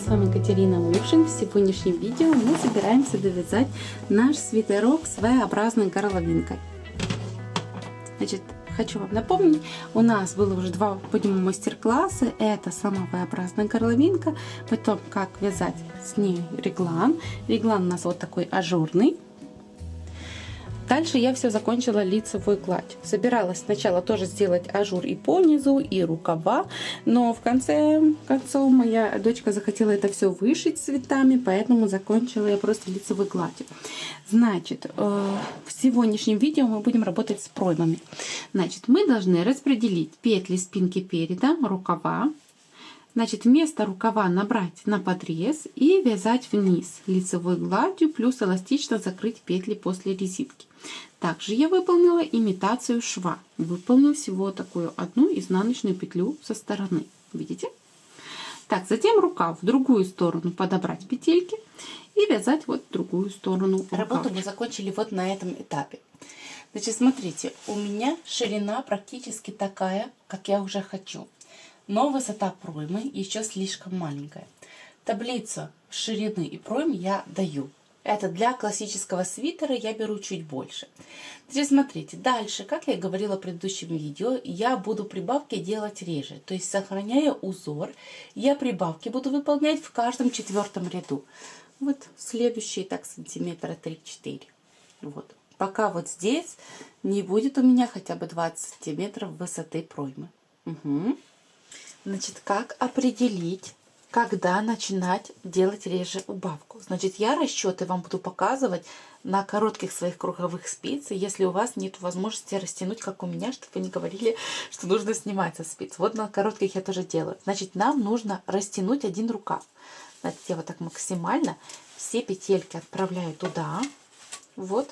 вами Катерина Лучшин. В сегодняшнем видео мы собираемся довязать наш свитерок с V-образной горловинкой. Значит, хочу вам напомнить, у нас было уже два подиума мастер-класса. Это сама V-образная горловинка, потом как вязать с ней реглан. Реглан у нас вот такой ажурный. Дальше я все закончила лицевой гладью. Собиралась сначала тоже сделать ажур и по низу, и рукава, но в конце концов моя дочка захотела это все вышить цветами, поэтому закончила я просто лицевой гладью. Значит, в сегодняшнем видео мы будем работать с проймами. Значит, мы должны распределить петли спинки переда, рукава. Значит, вместо рукава набрать на подрез и вязать вниз лицевой гладью, плюс эластично закрыть петли после резинки. Также я выполнила имитацию шва, выполнив всего такую одну изнаночную петлю со стороны. Видите? Так, затем рукав в другую сторону подобрать петельки и вязать вот в другую сторону рукав. Работу мы закончили вот на этом этапе. Значит, смотрите, у меня ширина практически такая, как я уже хочу. Но высота проймы еще слишком маленькая. Таблицу ширины и пройм я даю. Это для классического свитера я беру чуть больше. Теперь смотрите, дальше, как я говорила в предыдущем видео, я буду прибавки делать реже. То есть, сохраняя узор, я прибавки буду выполнять в каждом четвертом ряду. Вот следующие так сантиметра 3-4. Вот. Пока вот здесь не будет у меня хотя бы 20 сантиметров высоты проймы. Угу. Значит, как определить, когда начинать делать реже убавку? Значит, я расчеты вам буду показывать на коротких своих круговых спиц, если у вас нет возможности растянуть, как у меня, чтобы вы не говорили, что нужно снимать со спиц. Вот на коротких я тоже делаю. Значит, нам нужно растянуть один рукав. Значит, я вот так максимально все петельки отправляю туда. Вот.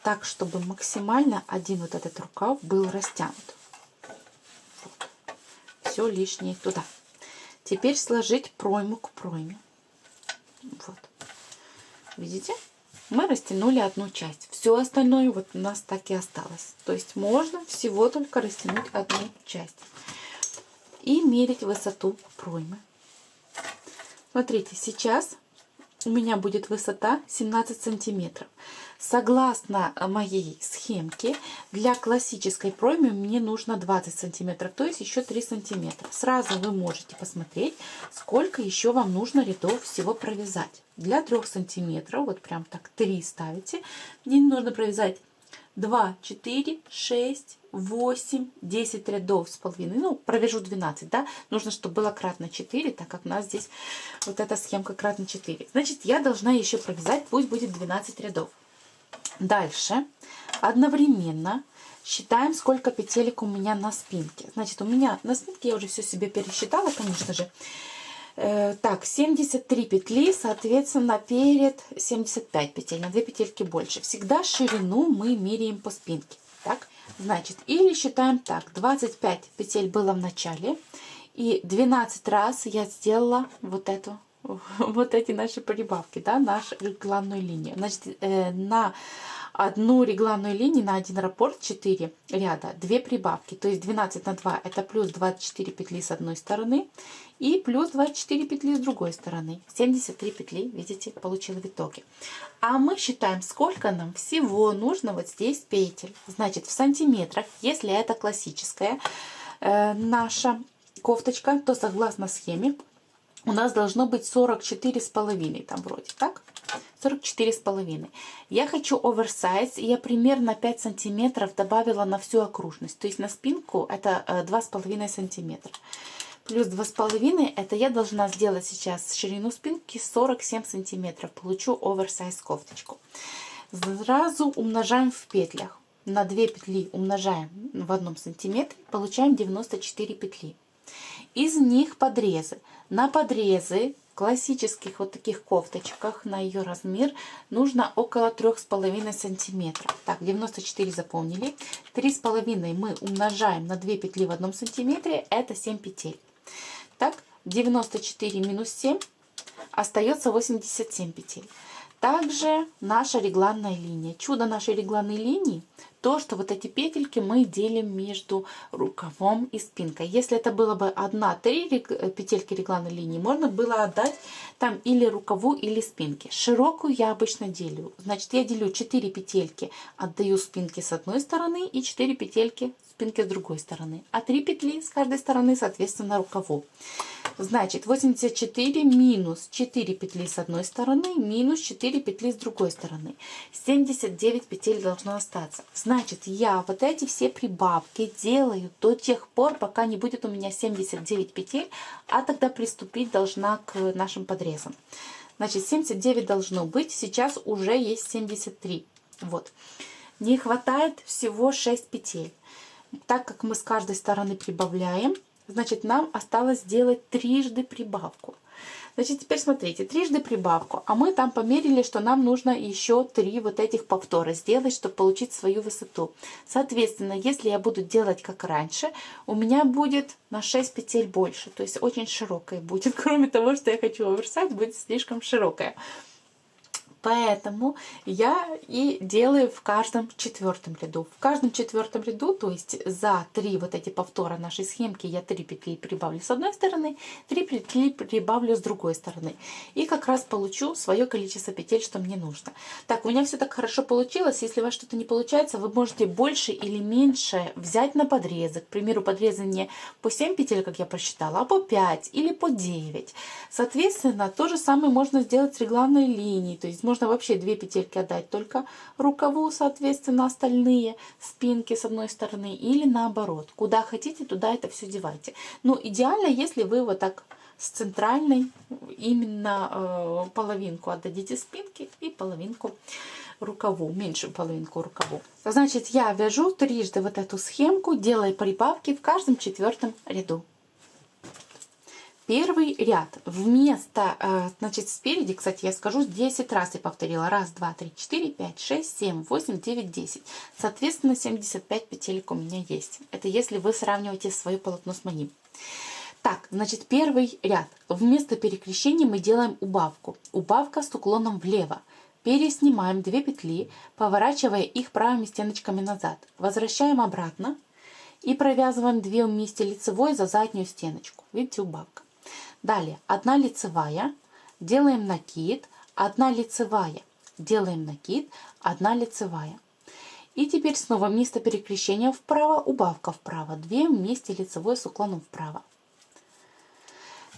Так, чтобы максимально один вот этот рукав был растянут. Все лишнее туда. Теперь сложить пройму к пройме. Вот. Видите? Мы растянули одну часть. Все остальное вот у нас так и осталось. То есть можно всего только растянуть одну часть. И мерить высоту проймы. Смотрите, сейчас у меня будет высота 17 сантиметров. Согласно моей схемке, для классической проймы мне нужно 20 сантиметров, то есть еще 3 сантиметра. Сразу вы можете посмотреть, сколько еще вам нужно рядов всего провязать. Для 3 сантиметров, вот прям так 3 ставите, мне нужно провязать 2, 4, 6, 8, 10 рядов с половиной. Ну, провяжу 12, да. Нужно, чтобы было кратно 4, так как у нас здесь вот эта схемка кратно 4. Значит, я должна еще провязать, пусть будет 12 рядов. Дальше одновременно считаем, сколько петелек у меня на спинке. Значит, у меня на спинке я уже все себе пересчитала, конечно же. Так, 73 петли, соответственно, перед 75 петель, на 2 петельки больше. Всегда ширину мы меряем по спинке. Так, значит, или считаем так, 25 петель было в начале, и 12 раз я сделала вот эти наши прибавки, да, нашу регланную линию. Значит, на одну регланную линию, на один раппорт 4 ряда, 2 прибавки, то есть 12 на 2 это плюс 24 петли с одной стороны и плюс 24 петли с другой стороны. 73 петли, видите, получила в итоге. А мы считаем, сколько нам всего нужно вот здесь петель. Значит, в сантиметрах, если это классическая наша кофточка, то согласно схеме у нас должно быть 44,5, там вроде, так? 44,5. Я хочу оверсайз, и я примерно 5 сантиметров добавила на всю окружность. То есть на спинку это 2,5 сантиметра. Плюс 2,5 это я должна сделать сейчас ширину спинки 47 сантиметров. Получу оверсайз кофточку. Сразу умножаем в петлях. На 2 петли умножаем в 1 сантиметре, получаем 94 петли. Из них подрезы. На подрезы классических вот таких кофточках на ее размер нужно около 3,5 сантиметров. Так, 94 заполнили. 3,5 мы умножаем на 2 петли в 1 сантиметре, это 7 петель. Так, 94 минус 7 остается 87 петель. Также наша регланная линия. Чудо нашей регланной линии то, что вот эти петельки мы делим между рукавом и спинкой. Если это было бы 1-3 петельки регланной линии, можно было отдать там или рукаву, или спинке. Широкую я обычно делю. Значит, я делю 4 петельки, отдаю спинке с одной стороны и 4 петельки спинки с другой стороны. А 3 петли с каждой стороны, соответственно, рукаву. Значит, 84 минус 4 петли с одной стороны, минус 4 петли с другой стороны. 79 петель должно остаться. Значит, я вот эти все прибавки делаю до тех пор, пока не будет у меня 79 петель, а тогда приступить должна к нашим подрезам. Значит, 79 должно быть, сейчас уже есть 73. Вот. Не хватает всего 6 петель. Так как мы с каждой стороны прибавляем, значит, нам осталось сделать трижды прибавку. Значит, теперь смотрите, трижды прибавку, а мы там померили, что нам нужно еще 3 вот этих повтора сделать, чтобы получить свою высоту. Соответственно, если я буду делать как раньше, у меня будет на 6 петель больше, то есть очень широкая будет. Кроме того, что я хочу оверсайз, будет слишком широкая. Поэтому я и делаю в каждом 4-м ряду. В каждом 4-м ряду, то есть за 3 вот эти повтора нашей схемки, я 3 петли прибавлю с одной стороны, 3 петли прибавлю с другой стороны. И как раз получу свое количество петель, что мне нужно. Так, у меня все так хорошо получилось. Если у вас что-то не получается, вы можете больше или меньше взять на подрезы. К примеру, подрезы не по 7 петель, как я просчитала, а по 5 или по 9. Соответственно, то же самое можно сделать с регланной линией. То есть можно вообще 2 петельки отдать только рукаву, соответственно, остальные спинки с одной стороны, или наоборот. Куда хотите, туда это все девайте. Но идеально, если вы вот так с центральной именно половинку отдадите спинки и половинку рукаву, меньшую половинку рукаву. Значит, я вяжу трижды вот эту схемку, делая прибавки в каждом 4-м ряду. Первый ряд вместо, значит, спереди, кстати, я скажу, 10 раз я повторила. 1, 2, 3, 4, 5, 6, 7, 8, 9, 10. Соответственно, 75 петелек у меня есть. Это если вы сравниваете свое полотно с моим. Так, значит, первый ряд. Вместо перекрещения мы делаем убавку. Убавка с уклоном влево. Переснимаем 2 петли, поворачивая их правыми стеночками назад. Возвращаем обратно и провязываем 2 вместе лицевой за заднюю стеночку. Видите, убавка. Далее 1 лицевая, делаем накид, 1 лицевая, делаем накид, 1 лицевая. И теперь снова вместо перекрещения вправо, убавка вправо, 2 вместе лицевой с уклоном вправо.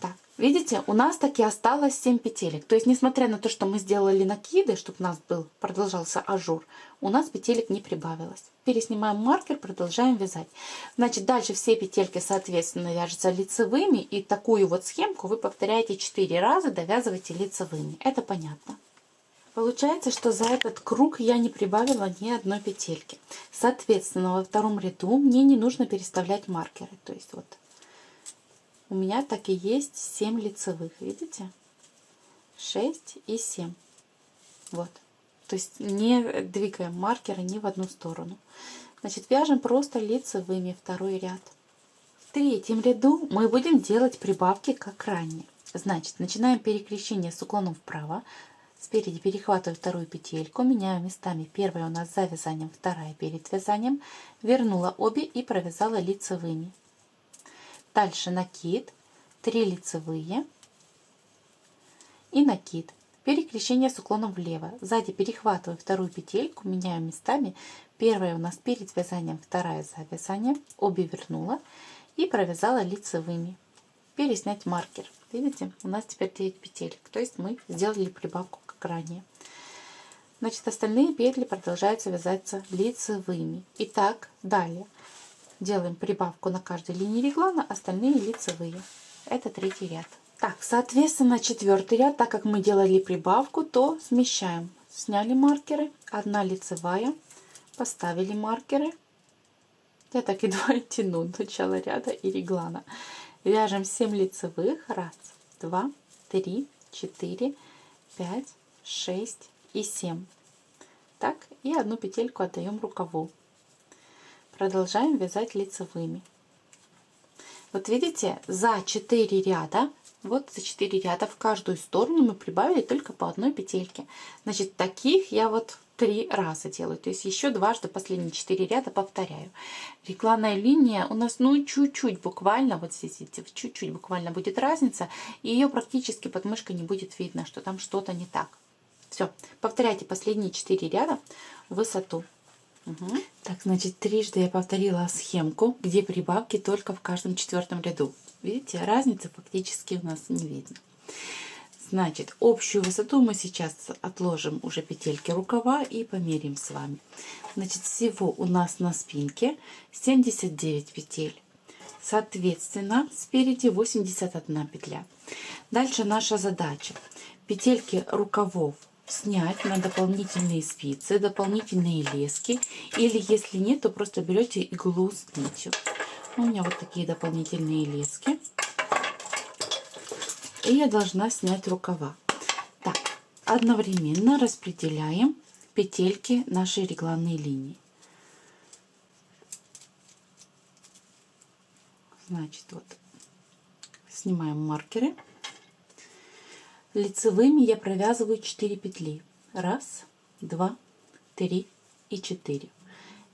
Так, видите, у нас таки осталось 7 петелек. То есть, несмотря на то, что мы сделали накиды, чтобы у нас продолжался ажур, у нас петелек не прибавилось. Переснимаем маркер, продолжаем вязать. Значит, дальше все петельки, соответственно, вяжутся лицевыми. И такую вот схемку вы повторяете 4 раза, довязываете лицевыми. Это понятно. Получается, что за этот круг я не прибавила ни одной петельки. Соответственно, во втором ряду мне не нужно переставлять маркеры. То есть вот у меня так и есть 7 лицевых, видите? 6 и 7. Вот. То есть не двигаем маркеры ни в одну сторону. Значит, вяжем просто лицевыми второй ряд. В третьем ряду мы будем делать прибавки как ранее. Значит, начинаем перекрещение с уклоном вправо. Спереди перехватываю вторую петельку, меняю местами. Первая у нас за вязанием, вторая перед вязанием. Вернула обе и провязала лицевыми. Дальше накид, 3 лицевые и накид. Перекрещение с уклоном влево. Сзади перехватываю вторую петельку, меняю местами. Первая у нас перед вязанием, вторая за вязанием. Обе вернула и провязала лицевыми. Переснять маркер. Видите, у нас теперь 9 петелек. То есть мы сделали прибавку как ранее. Значит, остальные петли продолжаются вязаться лицевыми. Итак, далее делаем прибавку на каждой линии реглана, остальные лицевые. Это третий ряд. Так, соответственно, 4-й ряд, так как мы делали прибавку, то смещаем. Сняли маркеры, 1 лицевая, поставили маркеры. Я так едва и тяну начало ряда и реглана. Вяжем 7 лицевых. 1, 2, 3, 4, 5, 6 и 7. Так, и 1 петельку отдаем рукаву. Продолжаем вязать лицевыми. Вот видите, за 4 ряда Вот за 4 ряда в каждую сторону мы прибавили только по одной петельке. Значит, таких я вот 3 раза делаю. То есть еще дважды последние 4 ряда повторяю. Регланная линия у нас, ну, чуть-чуть буквально, вот здесь, видите, чуть-чуть буквально будет разница. И ее практически под мышкой не будет видно, что там что-то не так. Все, повторяйте последние 4 ряда в высоту. Угу. Так, значит, трижды я повторила схемку, где прибавки только в каждом 4-м ряду. Видите, разницы фактически у нас не видно. Значит, общую высоту мы сейчас отложим уже петельки рукава и померяем с вами. Значит, всего у нас на спинке 79 петель. Соответственно, спереди 81 петля. Дальше наша задача. Петельки рукавов снять на дополнительные спицы, дополнительные лески. Или если нет, то просто берете иглу с нитью. У меня вот такие дополнительные лески. И я должна снять рукава. Так, одновременно распределяем петельки нашей регланной линии. Значит, вот снимаем маркеры. Лицевыми я провязываю 4 петли. 1, 2, 3 и 4.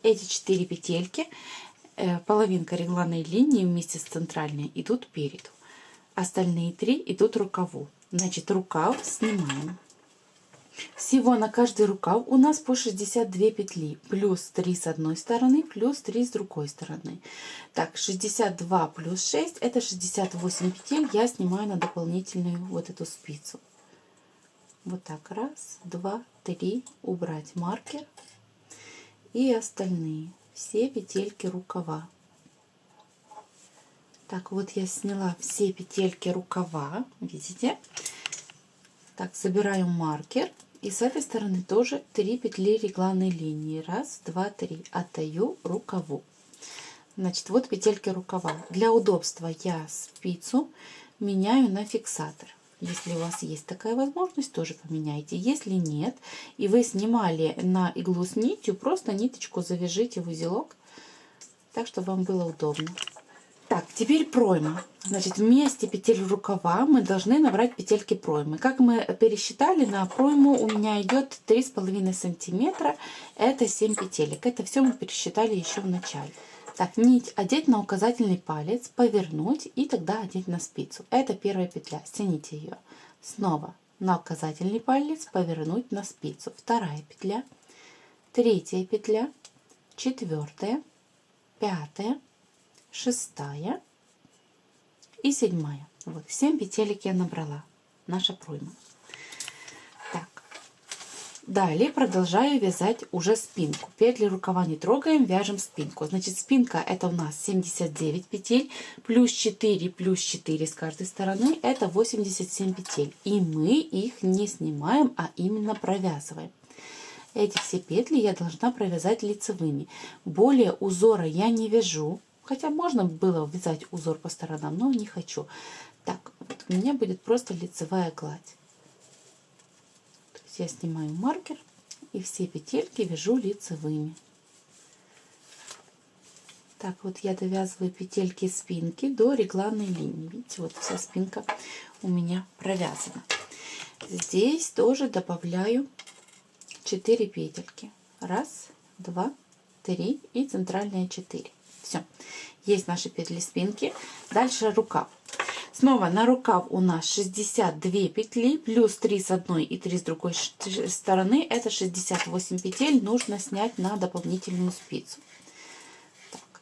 Эти 4 петельки, половинка регланной линии вместе с центральной, идут переду. Остальные 3 идут рукаву. Значит, рукав снимаем. Всего на каждый рукав у нас по 62 петли. Плюс 3 с одной стороны, плюс 3 с другой стороны. Так, 62 плюс 6 это 68 петель. Я снимаю на дополнительную вот эту спицу. Вот так. 1, 2, 3. Убрать маркер. И остальные. Все петельки рукава. Так, вот я сняла все петельки рукава. Видите? Так, собираю маркер. И с этой стороны тоже 3 петли регланной линии. 1, 2, 3. Отдаю рукаву. Значит, вот петельки рукава. Для удобства я спицу меняю на фиксатор. Если у вас есть такая возможность, тоже поменяйте. Если нет, и вы снимали на иглу с нитью, просто ниточку завяжите в узелок, так, чтобы вам было удобно. Так, теперь пройма. Значит, вместе петель рукава мы должны набрать петельки проймы. Как мы пересчитали, на пройму у меня идет 3,5 сантиметра. Это 7 петелек. Это все мы пересчитали еще в начале. Так, нить одеть на указательный палец, повернуть и тогда одеть на спицу. Это первая петля. Стяните ее. Снова на указательный палец, повернуть на спицу. Вторая петля. Третья петля. Четвертая. Пятая. 6 и 7. Вот 7 петелек я набрала. Наша пройма. Так. Далее продолжаю вязать уже спинку. Петли рукава не трогаем, вяжем спинку. Значит, спинка это у нас 79 петель, плюс 4 с каждой стороны, это 87 петель. И мы их не снимаем, а именно провязываем. Эти все петли я должна провязать лицевыми. Более узора я не вяжу. Хотя можно было вязать узор по сторонам, но не хочу. Так, вот у меня будет просто лицевая гладь. То есть я снимаю маркер и все петельки вяжу лицевыми. Так, вот я довязываю петельки спинки до регланной линии. Видите, вот вся спинка у меня провязана. Здесь тоже добавляю 4 петельки. 1, 2, 3 и центральная 4. Все, есть наши петли спинки. Дальше рукав. Снова на рукав у нас 62 петли, плюс 3 с одной и 3 с другой стороны. Это 68 петель нужно снять на дополнительную спицу. Так,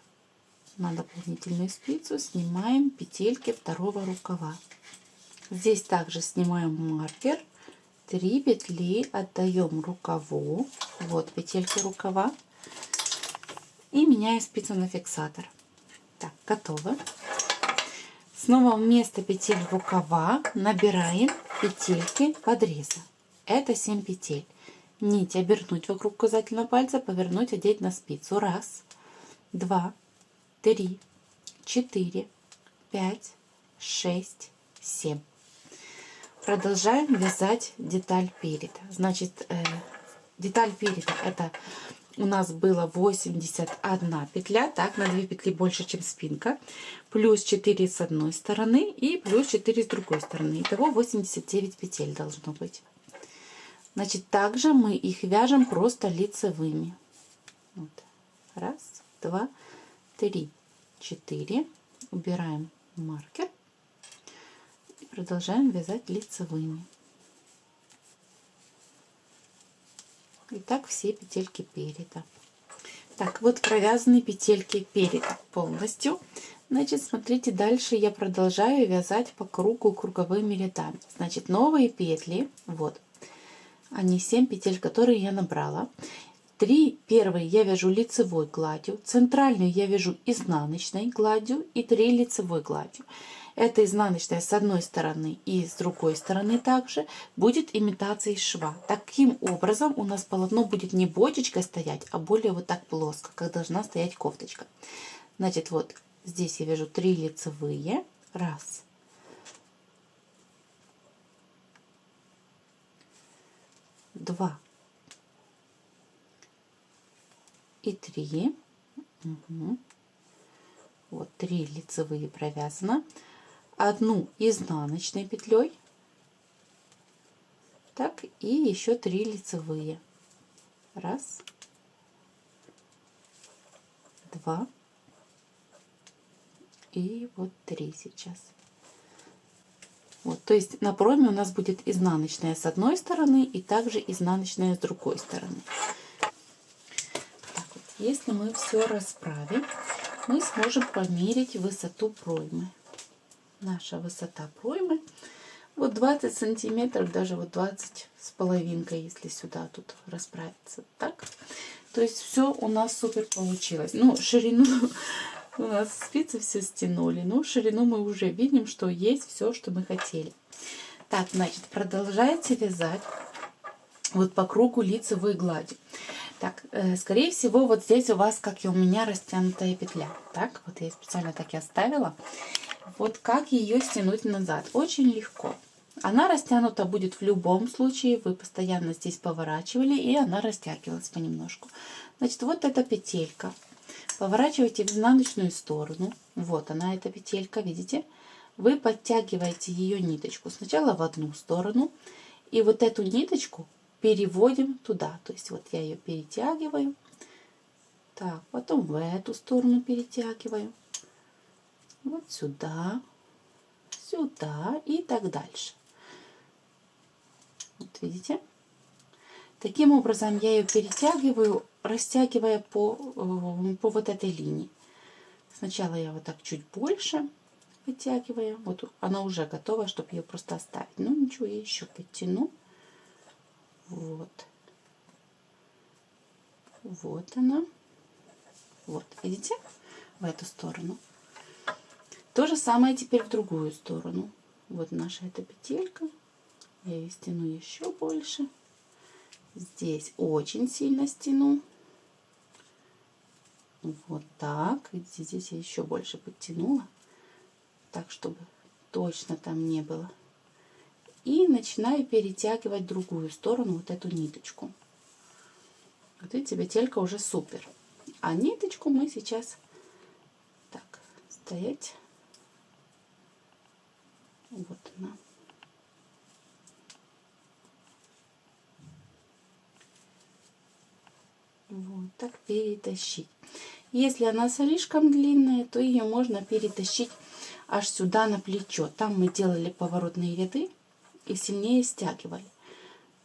на дополнительную спицу снимаем петельки второго рукава. Здесь также снимаем маркер. 3 петли отдаем рукаву. Вот петельки рукава. И меняю спицу на фиксатор. Так, готово. Снова вместо петель рукава набираем петельки подреза. Это 7 петель. Нить обернуть вокруг указательного пальца, повернуть, одеть на спицу. 1, 2, 3, 4, 5, 6, 7. Продолжаем вязать деталь переда. Значит, деталь переда это у нас было 81 петля, так, на 2 петли больше, чем спинка, плюс 4 с одной стороны и плюс 4 с другой стороны. Итого 89 петель должно быть. Значит, также мы их вяжем просто лицевыми. Вот. Раз, два, три, 4. Убираем маркер и продолжаем вязать лицевыми. И так все петельки переда. Так, вот провязаны петельки переда полностью. Значит, смотрите, дальше я продолжаю вязать по кругу круговыми рядами. Значит, новые петли, вот, они 7 петель, которые я набрала. 3 первые я вяжу лицевой гладью, центральную я вяжу изнаночной гладью и 3 лицевой гладью. Это изнаночная с одной стороны и с другой стороны также будет имитацией шва. Таким образом у нас полотно будет не бочечкой стоять, а более вот так плоско, как должна стоять кофточка. Значит, вот здесь я вяжу 3 лицевые. Раз. Два. И 3. Угу. Вот 3 лицевые провязано. Одну изнаночной петлей, так, и еще 3 лицевые. Раз, два и вот 3 сейчас. Вот, то есть на пройме у нас будет изнаночная с одной стороны и также изнаночная с другой стороны. Так вот, если мы все расправим, мы сможем померить высоту проймы. Наша высота проймы вот 20 сантиметров, даже вот 20 с половинкой, если сюда тут расправиться. Так, то есть все у нас супер получилось. Ну, ширину у нас спицы все стянули, но ширину мы уже видим, что есть все, что мы хотели. Так, значит, продолжайте вязать вот по кругу лицевой гладью. Так, скорее всего, вот здесь у вас, как и у меня, растянутая петля. Так, вот я специально так и оставила. Вот как ее стянуть назад? Очень легко. Она растянута будет в любом случае. Вы постоянно здесь поворачивали, и она растягивалась понемножку. Значит, вот эта петелька. Поворачиваете в изнаночную сторону. Вот она, эта петелька, видите? Вы подтягиваете ее ниточку сначала в одну сторону. И вот эту ниточку переводим туда. То есть вот я ее перетягиваю. Так, потом в эту сторону перетягиваю. Вот сюда, сюда и так дальше. Вот видите? Таким образом я ее перетягиваю, растягивая по вот этой линии. Сначала я вот так чуть больше вытягиваю. Вот она уже готова, чтобы ее просто оставить. Ну ничего, я еще подтяну. Вот. Вот она. Вот, видите? В эту сторону. То же самое теперь в другую сторону. Вот наша эта петелька. Я ее стяну еще больше. Здесь очень сильно стяну. Вот так. Видите, здесь я еще больше подтянула. Так, чтобы точно там не было. И начинаю перетягивать в другую сторону вот эту ниточку. Вот видите, петелька уже супер. А ниточку мы сейчас так, стоять. Вот она. Вот так перетащить. Если она слишком длинная, то ее можно перетащить аж сюда на плечо. Там мы делали поворотные ряды и сильнее стягивали.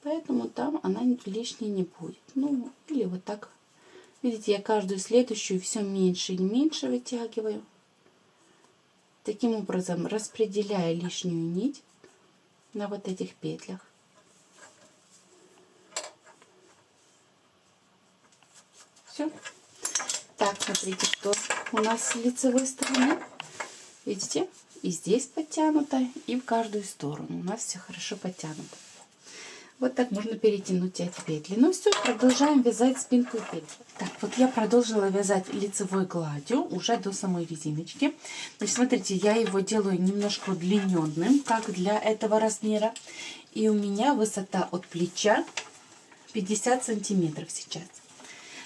Поэтому там она лишней не будет. Ну, или вот так. Видите, я каждую следующую все меньше и меньше вытягиваю. Таким образом, распределяя лишнюю нить на вот этих петлях. Все. Так, смотрите, что у нас с лицевой стороны. Видите? И здесь подтянуто, и в каждую сторону. У нас все хорошо подтянуто. Вот так можно перетянуть эти петли. Ну все, продолжаем вязать спинку и петли. Так, вот я продолжила вязать лицевой гладью уже до самой резиночки. Значит, смотрите, я его делаю немножко удлиненным, как для этого размера. И у меня высота от плеча 50 сантиметров сейчас.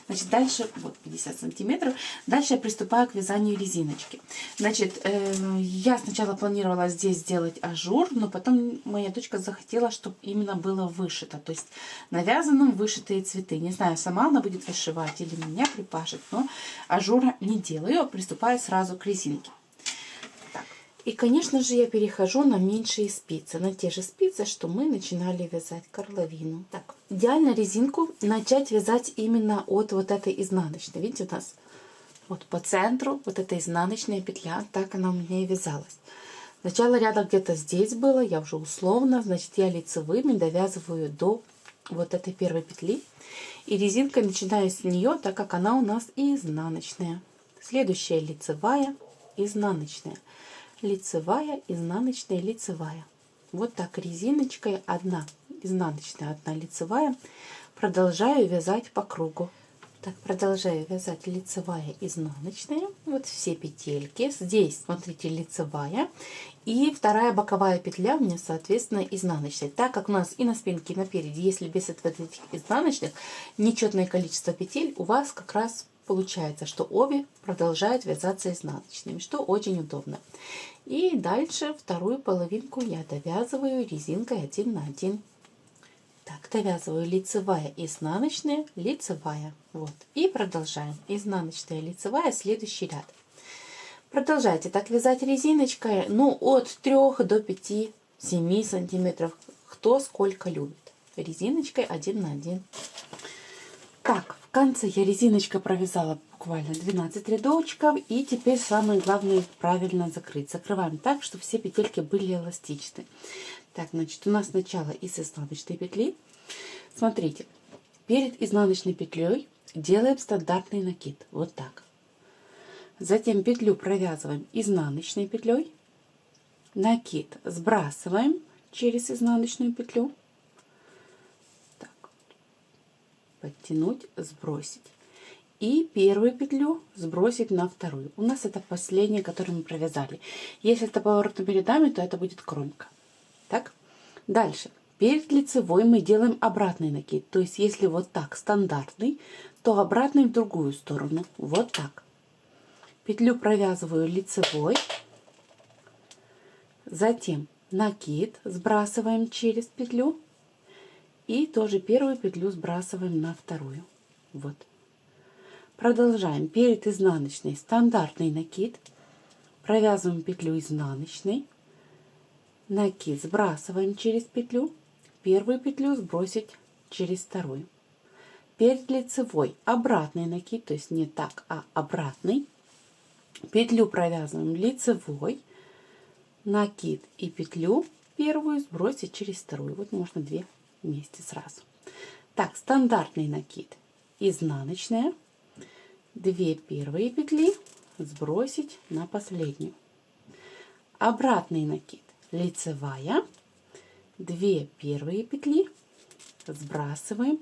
Значит, дальше, вот 50 сантиметров, дальше я приступаю к вязанию резиночки. Значит, я сначала планировала здесь сделать ажур, но потом моя дочка захотела, чтобы именно было вышито. То есть на вязаном вышитые цветы. Не знаю, сама она будет вышивать или меня припашет, но ажура не делаю, а приступаю сразу к резинке. И, конечно же, я перехожу на меньшие спицы, на те же спицы, что мы начинали вязать горловину. Так, идеально резинку начать вязать именно от вот этой изнаночной. Видите, у нас вот по центру вот эта изнаночная петля, так она у меня и вязалась. Начало ряда где-то здесь было, я уже условно, значит, я лицевыми довязываю до вот этой первой петли. И резинкой начинаю с нее, так как она у нас изнаночная. Следующая лицевая, изнаночная. Лицевая, изнаночная, лицевая. Вот так резиночкой одна изнаночная, одна лицевая. Продолжаю вязать по кругу. Так, продолжаю вязать лицевая, изнаночная. Вот все петельки. Здесь, смотрите, лицевая. И вторая боковая петля у меня, соответственно, изнаночная. Так как у нас и на спинке, и на переде, если без этих изнаночных, нечетное количество петель, у вас как раз получается, что обе продолжают вязаться изнаночными, что очень удобно. И дальше вторую половинку я довязываю резинкой 1 на 1. Так, довязываю лицевая, изнаночная, лицевая. Вот. И продолжаем. Изнаночная, лицевая, следующий ряд. Продолжайте так вязать резиночкой, ну, от 3 до 5-7 сантиметров. Кто сколько любит. Резиночкой 1 на 1. Так, в конце я резиночкой провязала буквально 12 рядочков. И теперь самое главное правильно закрыть. Закрываем так, чтобы все петельки были эластичны. Так, значит, у нас начало из изнаночной петли. Смотрите, перед изнаночной петлей делаем стандартный накид. Вот так. Затем петлю провязываем изнаночной петлей. Накид сбрасываем через изнаночную петлю. Подтянуть, сбросить. И первую петлю сбросить на вторую. У нас это последняя, которую мы провязали. Если это поворотными рядами, то это будет кромка. Так, дальше. Перед лицевой мы делаем обратный накид. То есть, если вот так стандартный, то обратный в другую сторону. Вот так. Петлю провязываю лицевой. Затем накид сбрасываем через петлю. И тоже первую петлю сбрасываем на вторую. Вот. Продолжаем. Перед изнаночной стандартный накид. Провязываем петлю изнаночной. Накид сбрасываем через петлю. Первую петлю сбросить через вторую. Перед лицевой обратный накид, то есть не так, а обратный. Петлю провязываем лицевой. Накид и петлю первую сбросить через вторую. Вот можно 2 вместе сразу. Так, стандартный накид, изнаночная, 2 первые петли сбросить на последнюю. Обратный накид, лицевая, 2 первые петли сбрасываем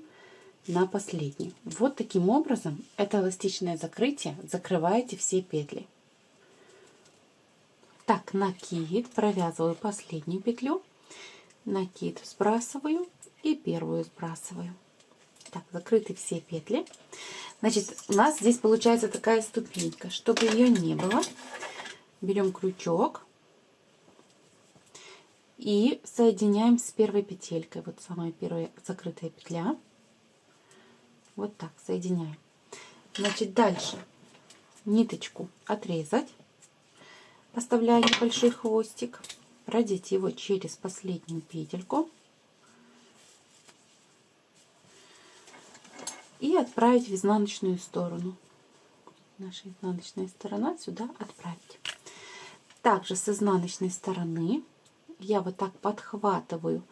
на последнюю. Вот таким образом это эластичное закрытие, закрываете все петли. Так, накид, провязываю последнюю петлю, накид сбрасываю и первую сбрасываю. Так, закрыты все петли. Значит, у нас здесь получается такая ступенька. Чтобы ее не было, берем крючок и соединяем с первой петелькой. Вот самая первая закрытая петля. Вот так соединяем. Значит, дальше ниточку отрезать, оставляя небольшой хвостик, продеть его через последнюю петельку и отправить в изнаночную сторону. Наша изнаночная сторона сюда отправить. Также с изнаночной стороны я вот так подхватываю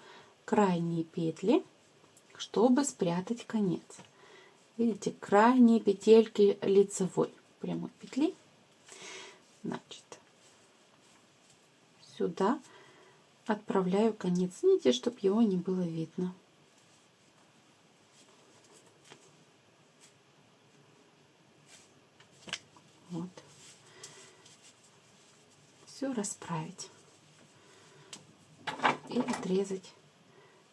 крайние петли, чтобы спрятать конец. Видите, крайние петельки лицевой прямой петли. Значит, сюда отправляю конец нити, чтобы его не было видно. Вот. Все расправить и отрезать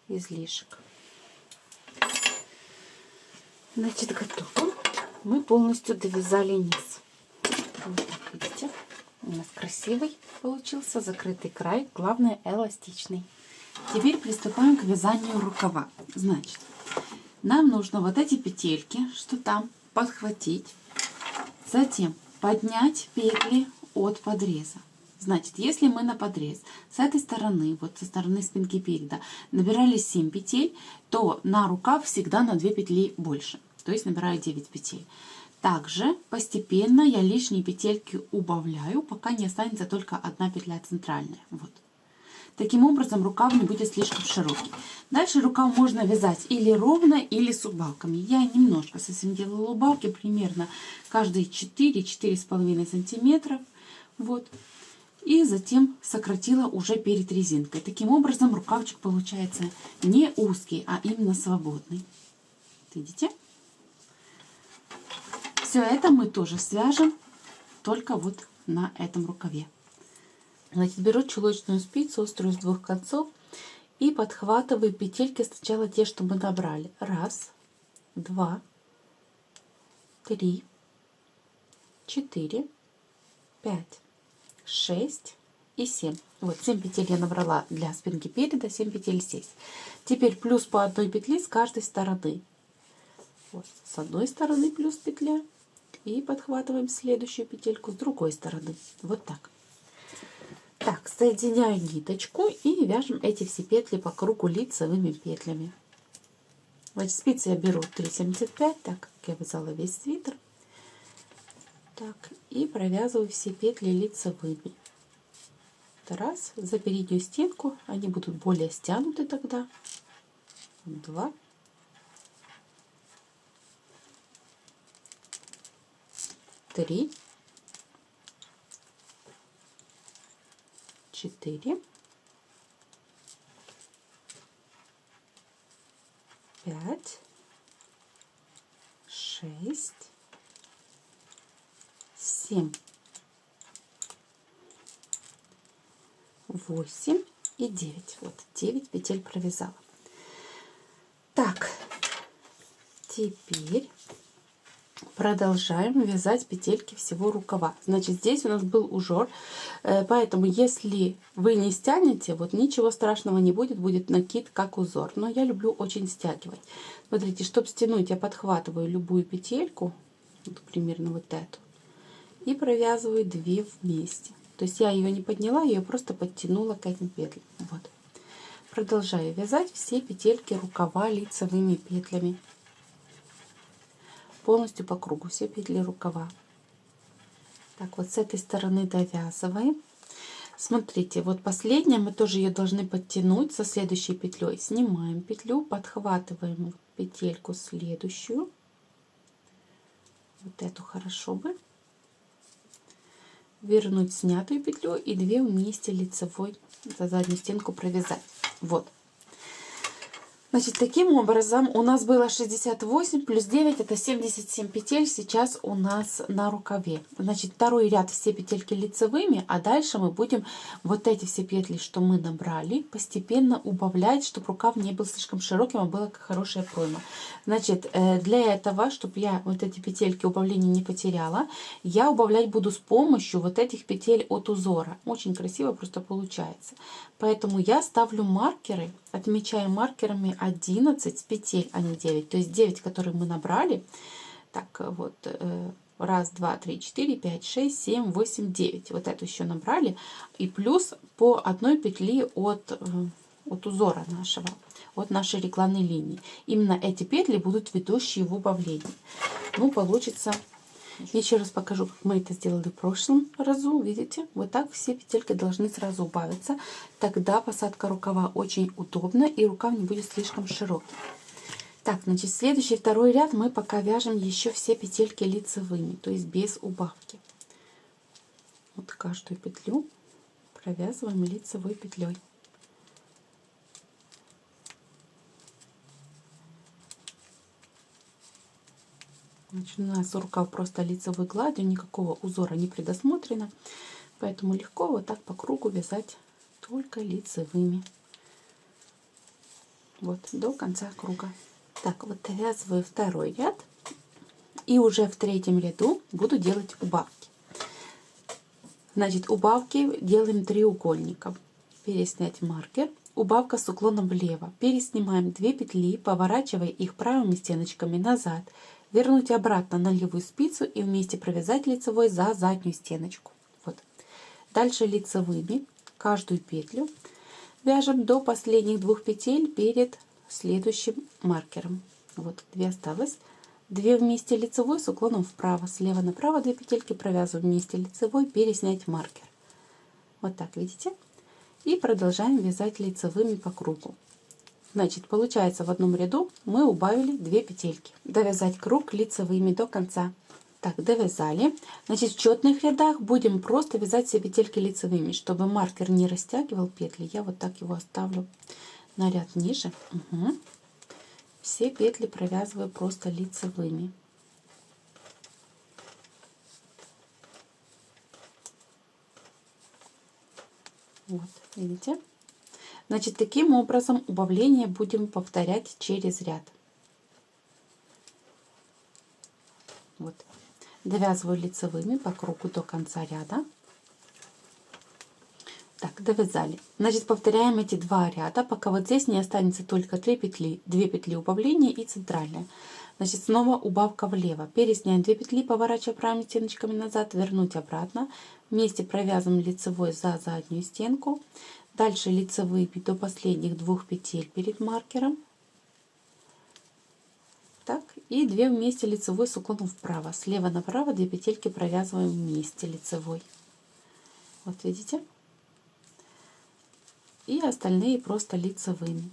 излишек. Значит, готово. мы полностью довязали низ. Вот так, видите? У нас красивый получился закрытый край, главное эластичный. Теперь приступаем к вязанию рукава. Значит, нам нужно вот эти петельки, что там, подхватить, затем поднять петли от подреза. Значит, если мы на подрез с этой стороны, вот со стороны спинки переда, набирали 7 петель, то на рукав всегда на 2 петли больше. То есть набираю 9 петель. Также постепенно я лишние петельки убавляю, пока не останется только одна петля центральная. Вот. Таким образом рукав не будет слишком широкий. Дальше рукав можно вязать или ровно, или с убавками. Я немножко совсем делала убавки, примерно каждые 4-4,5 сантиметров. Вот. И затем сократила уже перед резинкой. Таким образом рукавчик получается не узкий, а именно свободный. Видите? Все это мы тоже свяжем только вот на этом рукаве. Значит, беру чулочную спицу, острую с двух концов, и подхватываю петельки сначала те, что мы набрали. 1, 2, 3, 4, 5, 6 и 7. Вот 7 петель я набрала для спинки переда, 7 петель здесь. Теперь плюс по одной петле с каждой стороны. Вот, с одной стороны плюс петля. И подхватываем следующую петельку с другой стороны. Вот так. Так, соединяю ниточку и вяжем эти все петли по кругу лицевыми петлями. Значит, спицы я беру 3,75, так как я вязала весь свитер. Так, и провязываю все петли лицевыми. Раз, за переднюю стенку, они будут более стянуты тогда. 2. 3, 4, 5, 6, 7, 8 и 9. Вот 9 петель провязала. Так, теперь продолжаем вязать петельки всего рукава. Значит, здесь у нас был узор, поэтому если вы не стянете, вот ничего страшного не будет, будет накид как узор. Но я люблю очень стягивать. Смотрите, чтобы стянуть, я подхватываю любую петельку, вот примерно вот эту, и провязываю 2 вместе. То есть я ее не подняла, я ее просто подтянула к этим петлям. Вот. Продолжаю вязать все петельки рукава лицевыми петлями. Полностью по кругу все петли рукава. Так, вот с этой стороны довязываем. Смотрите, вот последняя, мы тоже ее должны подтянуть со следующей петлей. Снимаем петлю, подхватываем петельку следующую. Вот эту хорошо бы. Вернуть снятую петлю и 2 вместе лицевой за заднюю стенку провязать. Вот. Значит, таким образом у нас было 68 плюс 9, это 77 петель сейчас у нас на рукаве. Значит, второй ряд все петельки лицевыми, а дальше мы будем вот эти все петли, что мы набрали, постепенно убавлять, чтобы рукав не был слишком широким, а была хорошая пройма. Значит, для этого, чтобы я вот эти петельки убавления не потеряла, я убавлять буду с помощью вот этих петель от узора. Очень красиво просто получается. Поэтому я ставлю маркеры, отмечаю маркерами 11 петель, а не 9. То есть 9, которые мы набрали. Так, вот, 1, 2, 3, 4, 5, 6, 7, 8, 9. Вот эту еще набрали. И плюс по одной петли от узора нашего, от нашей регланной линии. Именно эти петли будут ведущие в убавлении. Ну, получится... Еще раз покажу, как мы это сделали в прошлом разу. Видите, вот так все петельки должны сразу убавиться. Тогда посадка рукава очень удобна и рукав не будет слишком широкий. Так, значит, следующий второй ряд мы пока вяжем еще все петельки лицевыми, то есть без убавки. Вот каждую петлю провязываем лицевой петлей. Значит, у нас рукав просто лицевой гладью, никакого узора не предусмотрено, поэтому легко вот так по кругу вязать только лицевыми. Вот, до конца круга. Так, вот довязываю второй ряд. И уже в третьем ряду буду делать убавки. Значит, убавки делаем треугольником. Переснять маркер. Убавка с уклоном влево. Переснимаем 2 петли, поворачивая их правыми стеночками назад. Вернуть обратно на левую спицу и вместе провязать лицевой за заднюю стеночку. Вот. Дальше лицевыми каждую петлю вяжем до последних 2 петель перед следующим маркером. Вот 2 осталось. 2 вместе лицевой с уклоном вправо. Слева направо 2 петельки провязываем вместе лицевой, переснять маркер. Вот так, видите? И продолжаем вязать лицевыми по кругу. Значит, получается, в одном ряду мы убавили 2 петельки. Довязать круг лицевыми до конца. Так, довязали. Значит, в четных рядах будем просто вязать все петельки лицевыми, чтобы маркер не растягивал петли. Я вот так его оставлю на ряд ниже. Угу. Все петли провязываю просто лицевыми. Вот, видите? Значит, таким образом убавление будем повторять через ряд. Вот. Довязываю лицевыми по кругу до конца ряда. Так, довязали. Значит, повторяем эти 2 ряда, пока вот здесь не останется только 3 петли, 2 петли убавления и центральная. Значит, снова убавка влево. Пересняем 2 петли, поворачивая правыми стеночками назад, вернуть обратно. Вместе провязываем лицевой за заднюю стенку. Дальше лицевые до последних 2 петель перед маркером. Так, и 2 вместе лицевой с уклоном вправо. Слева направо 2 петельки провязываем вместе лицевой. Вот видите? И остальные просто лицевыми.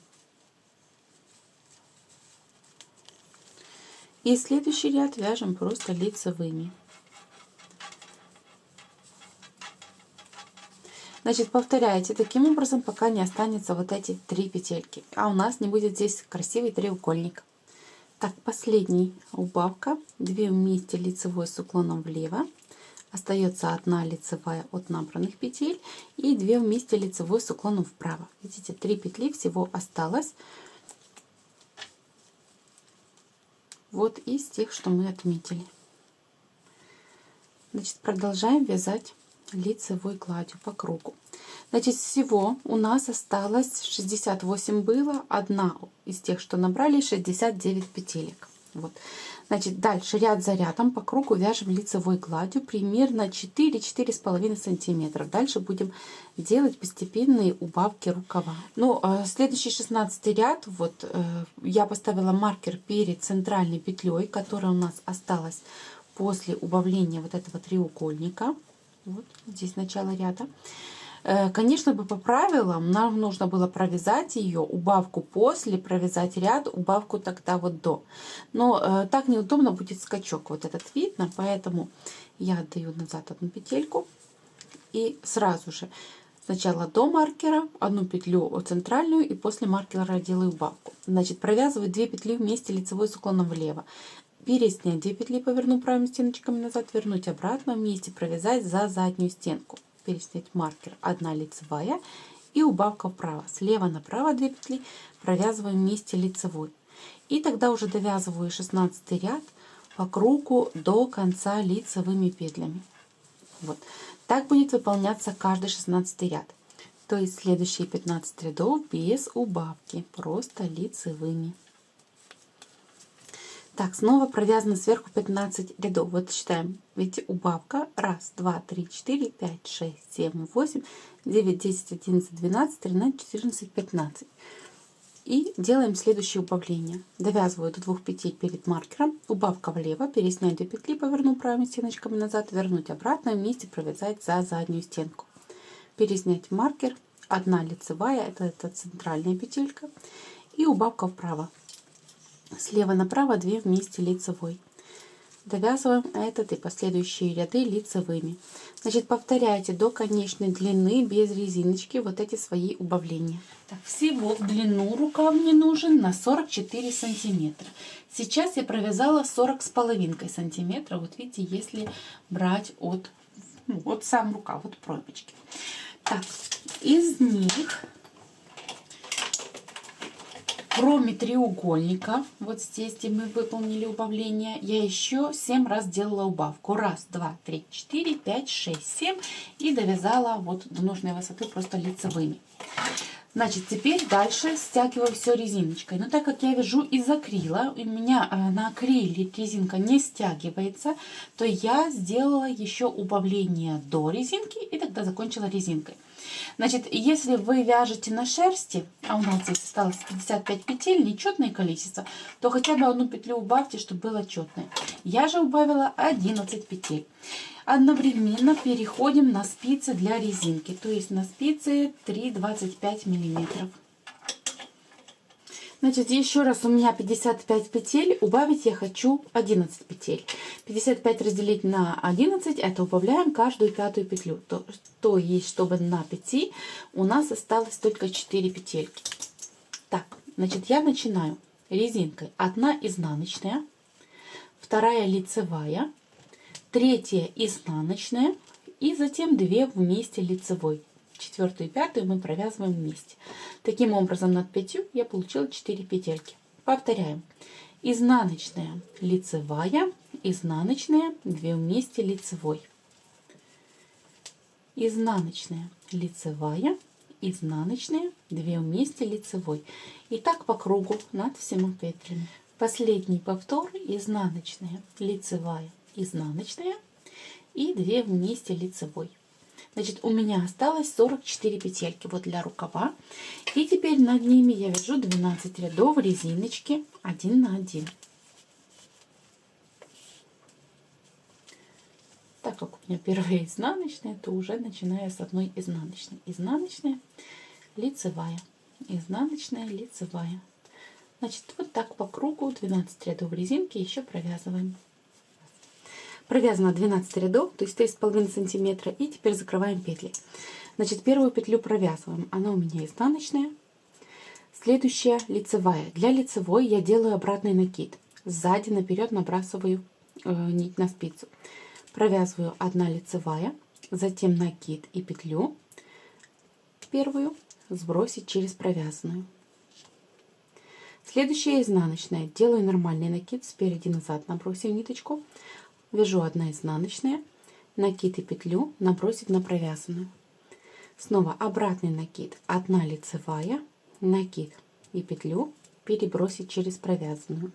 И следующий ряд вяжем просто лицевыми. Значит, повторяйте таким образом, пока не останется вот эти 3 петельки. А у нас не будет здесь красивый треугольник. Так, последний убавка. 2 вместе лицевой с уклоном влево. Остается 1 лицевая от набранных петель. И 2 вместе лицевой с уклоном вправо. Видите, 3 петли всего осталось. Вот из тех, что мы отметили. Значит, продолжаем вязать лицевой гладью по кругу. Значит, всего у нас осталось 68 было, 1 из тех, что набрали, 69 петелек. Вот. Значит, дальше ряд за рядом по кругу вяжем лицевой гладью примерно 4-4,5 сантиметров. Дальше будем делать постепенные убавки рукава. Ну, следующий 16 ряд, вот я поставила маркер перед центральной петлей, которая у нас осталась после убавления вот этого треугольника. Вот здесь начало ряда. Конечно бы по правилам нам нужно было провязать ее, убавку после, провязать ряд, убавку тогда вот до. Но так неудобно будет скачок, вот этот видно, поэтому я отдаю назад 1 петельку и сразу же сначала до маркера 1 петлю центральную и после маркера делаю убавку. Значит, провязываю 2 петли вместе лицевой с уклоном влево. Переснять 2 петли, поверну правыми стеночками назад, вернуть обратно, вместе провязать за заднюю стенку. Переснять маркер 1 лицевая и убавка вправо. Слева направо 2 петли провязываем вместе лицевой. И тогда уже довязываю 16 ряд по кругу до конца лицевыми петлями. Вот. Так будет выполняться каждый 16 ряд. То есть следующие 15 рядов без убавки, просто лицевыми. Так, снова провязано сверху 15 рядов. Вот считаем. Видите, убавка. 1, 2, 3, 4, 5, 6, 7, 8, 9, 10, 11, 12, 13, 14, 15. И делаем следующее убавление. Довязываю до 2 петель перед маркером. Убавка влево. Переснять 2 петли, поверну правыми стеночками назад, вернуть обратно, вместе провязать за заднюю стенку. Переснять маркер. 1 лицевая. Это центральная петелька. И убавка вправо. Слева направо 2 вместе лицевой. Довязываем этот и последующие ряды лицевыми. Значит, повторяйте до конечной длины без резиночки вот эти свои убавления. Так, всего в длину рукав мне нужен на 44 сантиметра. Сейчас я провязала 40,5 сантиметра. Вот видите, если брать от сам рукав, вот проймочки. Так, из них Кроме треугольника, вот здесь, где мы выполнили убавление, я еще 7 раз делала убавку. 1, 2, 3, 4, 5, 6, 7. И довязала вот до нужной высоты просто лицевыми. Значит, теперь дальше стягиваю все резиночкой. Но так как я вяжу из акрила, у меня на акриле резинка не стягивается, то я сделала еще убавление до резинки и тогда закончила резинкой. Значит, если вы вяжете на шерсти, а у нас здесь осталось 55 петель, нечетное количество, то хотя бы одну петлю убавьте, чтобы было четное. Я же убавила 11 петель. Одновременно переходим на спицы для резинки, то есть на спицы 3,25 миллиметров. Значит, еще раз, у меня 55 петель, убавить я хочу 11 петель. 55 разделить на 11, это убавляем каждую пятую петлю. То есть, чтобы на 5 у нас осталось только 4 петельки. Так, значит, я начинаю резинкой. 1 изнаночная, 2 лицевая, 3 изнаночная и затем 2 вместе лицевой. 4 и 5 мы провязываем вместе. Таким образом, над 5 я получила 4 петельки. Повторяем. Изнаночная, лицевая, изнаночная, 2 вместе лицевой. Изнаночная, лицевая, изнаночная, 2 вместе лицевой. И так по кругу над всеми петлями. Последний повтор. Изнаночная, лицевая, изнаночная и 2 вместе лицевой. Значит, у меня осталось 44 петельки вот для рукава. И теперь над ними я вяжу 12 рядов резиночки 1 на 1. Так как у меня первая изнаночная, то уже начинаю с одной изнаночной. Изнаночная, лицевая, изнаночная, лицевая. Значит, вот так по кругу 12 рядов резинки еще провязываем. Провязано 12 рядов, то есть 3,5 сантиметра. И теперь закрываем петли. Значит, первую петлю провязываем. Она у меня изнаночная. Следующая лицевая. Для лицевой я делаю обратный накид. Сзади наперед набрасываю нить на спицу. Провязываю 1 лицевая, затем накид и петлю. Первую сбросить через провязанную. Следующая изнаночная. Делаю нормальный накид спереди назад, набросив ниточку. Вяжу 1 изнаночная, накид и петлю, набросить на провязанную. Снова обратный накид, 1 лицевая, накид и петлю, перебросить через провязанную.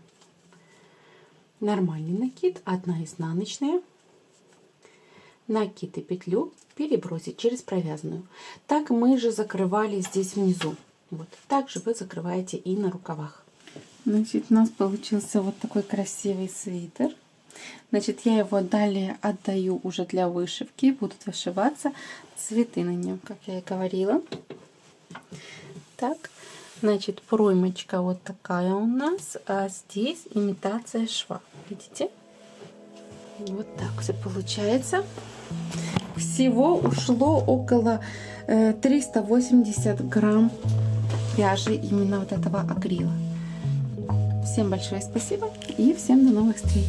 Нормальный накид, 1 изнаночная, накид и петлю, перебросить через провязанную. Так мы же закрывали здесь внизу. Вот так же вы закрываете и на рукавах. Значит, у нас получился вот такой красивый свитер. Значит, я его далее отдаю уже для вышивки. Будут вышиваться цветы на нем, как я и говорила. Так, значит, проймочка вот такая у нас. А здесь имитация шва. Видите? Вот так все получается. Всего ушло около 380 грамм пряжи именно вот этого акрила. Всем большое спасибо и всем до новых встреч!